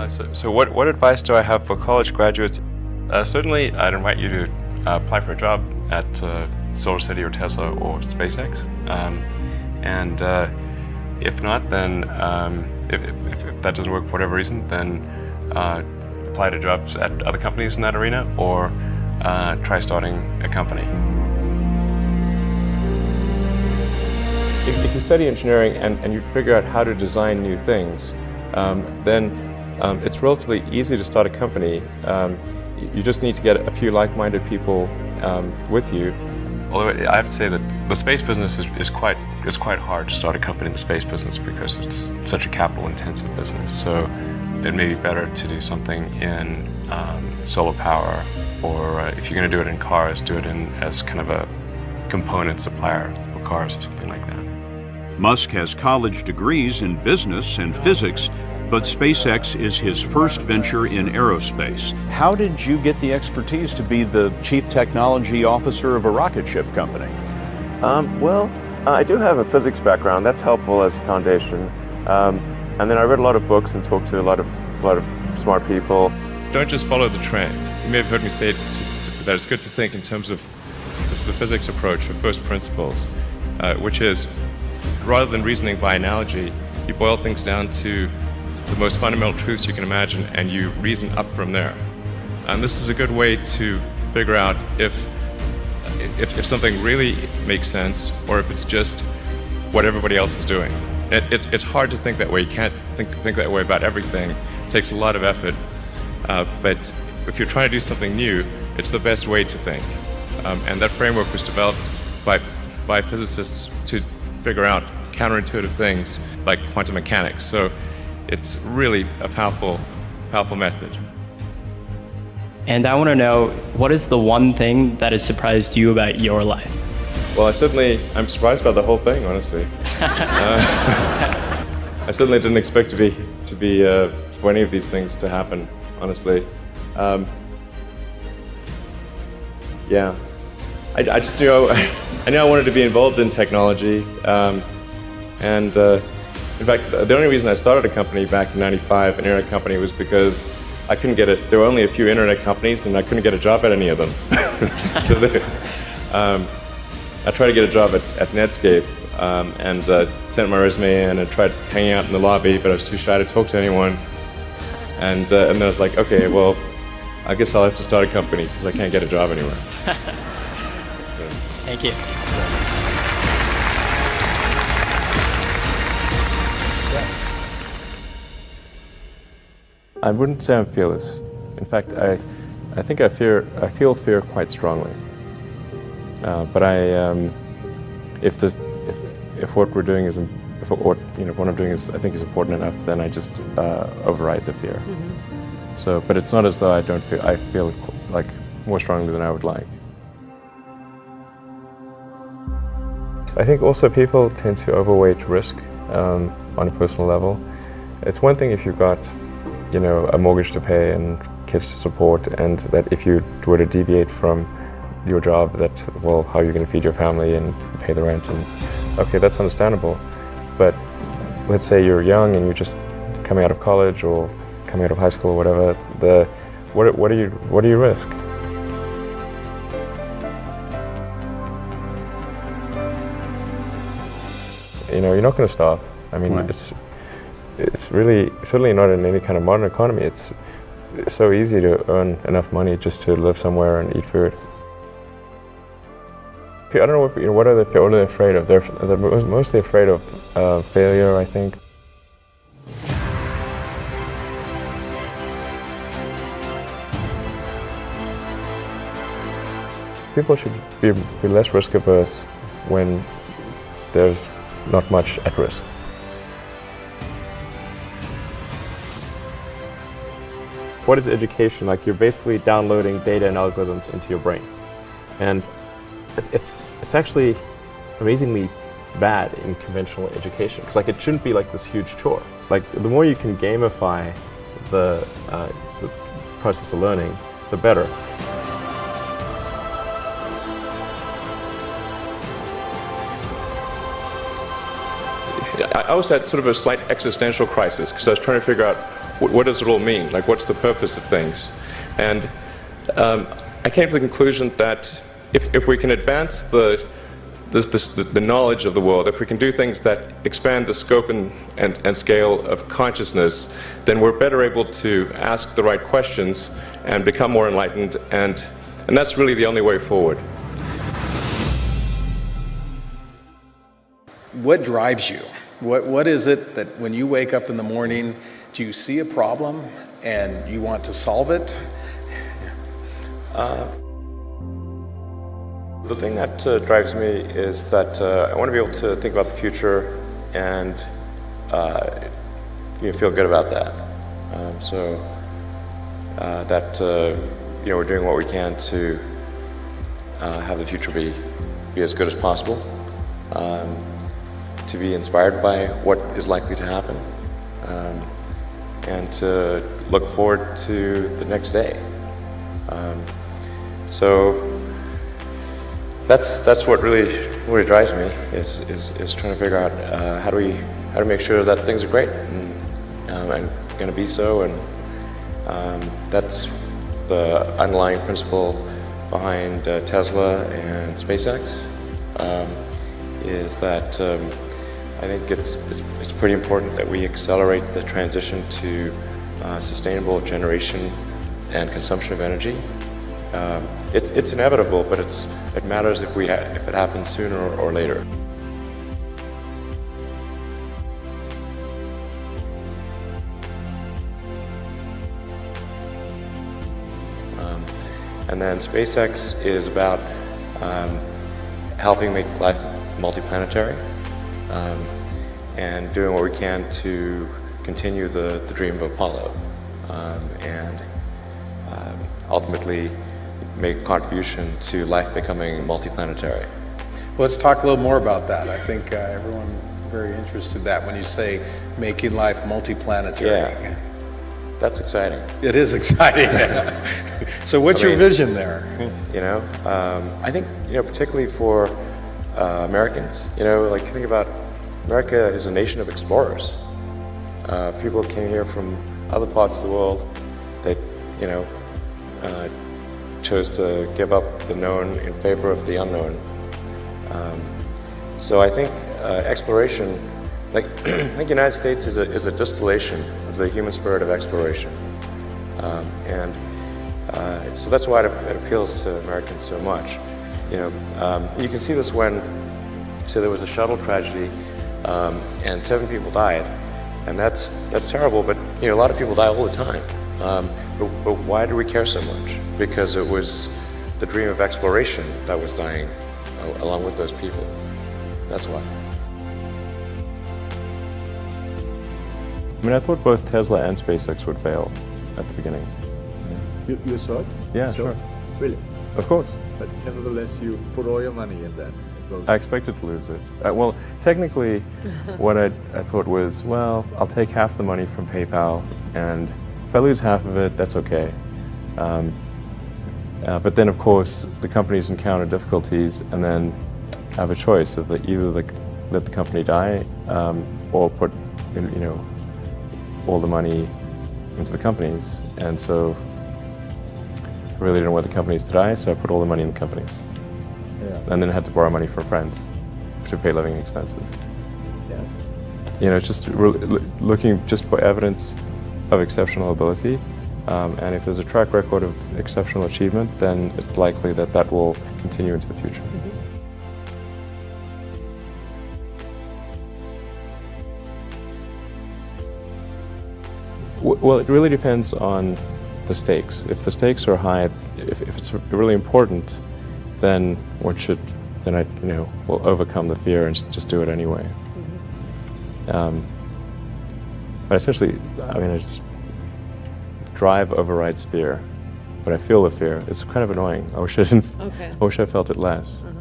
So what advice do I have for college graduates? Certainly, I'd invite you to apply for a job at SolarCity or Tesla or SpaceX. And if not, then if that doesn't work for whatever reason, then apply to jobs at other companies in that arena, or try starting a company. If you study engineering and you figure out how to design new things, then it's relatively easy to start a company. You just need to get a few like-minded people with you. Although I have to say that the space business is quite hard to start a company in the space business because it's such a capital-intensive business. So it may be better to do something in solar power, or if you're going to do it in cars, do it as kind of a component supplier for cars or something like that. Musk has college degrees in business and physics, but SpaceX is his first venture in aerospace. How did you get the expertise to be the chief technology officer of a rocket ship company? I do have a physics background. That's helpful as a foundation. And then I read a lot of books and talked to a lot of smart people. Don't just follow the trend. You may have heard me say that it's good to think in terms of the physics approach, or first principles, which is, rather than reasoning by analogy, you boil things down to the most fundamental truths you can imagine, and you reason up from there. And this is a good way to figure out if something really makes sense, or if it's just what everybody else is doing. It's hard to think that way. You can't think that way about everything. It takes a lot of effort. But if you're trying to do something new, it's the best way to think. And that framework was developed by physicists to figure out counterintuitive things like quantum mechanics. So it's really a powerful method. And I want to know, what is the one thing that has surprised you about your life? Well, I'm surprised by the whole thing, honestly. I certainly didn't expect for any of these things to happen, honestly. Yeah. I just, I knew I wanted to be involved in technology. In fact, the only reason I started a company back in '95, an internet company, was because I couldn't get it. There were only a few internet companies, and I couldn't get a job at any of them. So I tried to get a job at Netscape, and sent my resume in and tried hanging out in the lobby, but I was too shy to talk to anyone. And then I was like, okay, well, I guess I'll have to start a company because I can't get a job anywhere. Thank you. I wouldn't say I'm fearless. In fact, I think I feel fear quite strongly. But if what we're doing is, what I'm doing is, I think, is important enough, then I just override the fear. Mm-hmm. So, but it's not as though I don't feel. I feel like more strongly than I would like. I think also people tend to overweight risk on a personal level. It's one thing if you've got, a mortgage to pay and kids to support, and that if you were to deviate from your job, how are you going to feed your family and pay the rent? And okay, that's understandable. But let's say you're young and you're just coming out of college or coming out of high school or whatever. What do you risk? You're not going to starve. I mean, right. It's really certainly not in any kind of modern economy. It's so easy to earn enough money just to live somewhere and eat food. I don't know what are they afraid of? They're mostly afraid of failure, I think. People should be less risk averse when there's not much at risk. What is education? Like, you're basically downloading data and algorithms into your brain. And it's actually amazingly bad in conventional education. Because it shouldn't be like this huge chore. Like, the more you can gamify the process of learning, the better. I was at sort of a slight existential crisis because I was trying to figure out what does it all mean? Like, what's the purpose of things? And I came to the conclusion that if we can advance the knowledge of the world, if we can do things that expand the scope and scale of consciousness, then we're better able to ask the right questions and become more enlightened, and that's really the only way forward. What drives you? What is it that when you wake up in the morning, do you see a problem and you want to solve it? The thing that drives me is that I want to be able to think about the future and feel good about that. That we're doing what we can to have the future be as good as possible, to be inspired by what is likely to happen, and to look forward to the next day. That's what really drives me, is trying to figure out how do we make sure that things are great and going to be so, and that's the underlying principle behind Tesla and SpaceX. Is that I think it's pretty important that we accelerate the transition to sustainable generation and consumption of energy. It's inevitable, but it matters if it happens sooner or later. And then SpaceX is about helping make life multiplanetary, and doing what we can to continue the dream of Apollo, and ultimately make a contribution to life becoming multiplanetary. Well, let's talk a little more about that. I think everyone is very interested in that when you say making life multiplanetary. Yeah, that's exciting. It is exciting. So what's your vision there? I think, particularly for Americans, like you think about America is a nation of explorers. People came here from other parts of the world that, chose to give up the known in favor of the unknown. So I think exploration, I think the United States is a distillation of the human spirit of exploration. So that's why it appeals to Americans so much. You can see this when, say, there was a shuttle tragedy and 7 people died, and that's terrible, but a lot of people die all the time. But why do we care so much? Because it was the dream of exploration that was dying along with those people. That's why. I thought both Tesla and SpaceX would fail at the beginning. You saw it? Yeah, sure. Really? Of course. But nevertheless, you put all your money in that. I expected to lose it. Well, technically, what I thought was, well, I'll take half the money from PayPal, and if I lose half of it, that's okay. But then, of course, the companies encounter difficulties and then have a choice of either let the company die or put all the money into the companies. And so I really didn't want the companies to die, so I put all the money in the companies. Yeah. And then I had to borrow money from friends to pay living expenses. Yes. Just looking just for evidence of exceptional ability. And if there's a track record of exceptional achievement, then it's likely that will continue into the future. Mm-hmm. Well, it really depends on the stakes. If the stakes are high, if it's really important, then I will overcome the fear and just do it anyway. Mm-hmm. But essentially, I just drive overrides fear, but I feel the fear. It's kind of annoying. I wish I didn't. Okay. I wish I felt it less. Uh-huh.